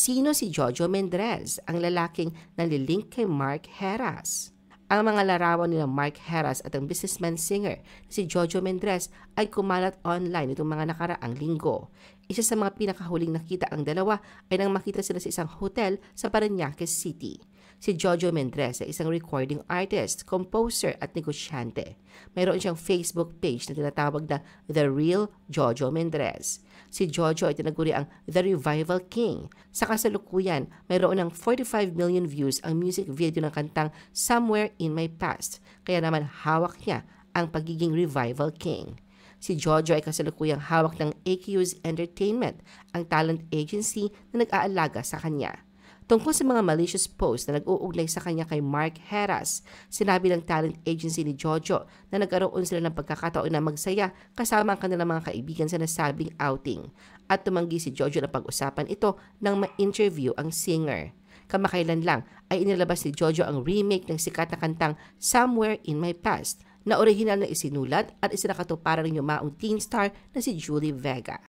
Sino si Jojo Mendrez, ang lalaking nalilink kay Mark Heras? Ang mga larawan nila Mark Heras at ang businessman-singer si Jojo Mendrez ay kumalat online itong mga nakaraang linggo. Isa sa mga pinakahuling nakita ang dalawa ay nang makita sila sa isang hotel sa Parañaque City. Si Jojo Mendrez ay isang recording artist, composer at negosyante. Mayroon siyang Facebook page na tinatawag na The Real Jojo Mendrez. Si Jojo ay tinaguri ang The Revival King. Sa kasalukuyan, mayroon ng 45 million views ang music video ng kantang Somewhere in My Past. Kaya naman hawak niya ang pagiging Revival King. Si Jojo ay kasalukuyang hawak ng AQ's Entertainment, ang talent agency na nag-aalaga sa kanya. Tungkol sa mga malicious posts na nag-uugnay sa kanya kay Mark Heras, sinabi ng talent agency ni Jojo na nagkaroon sila ng pagkakataon na magsaya kasama ang kanilang mga kaibigan sa nasabing outing. At tumanggi si Jojo na pag-usapan ito nang ma-interview ang singer. Kamakailan lang ay inilabas ni Jojo ang remake ng sikat na kantang Somewhere in My Past na orihinal na isinulat at isinakatuparan ng yumaong teen star na si Julie Vega.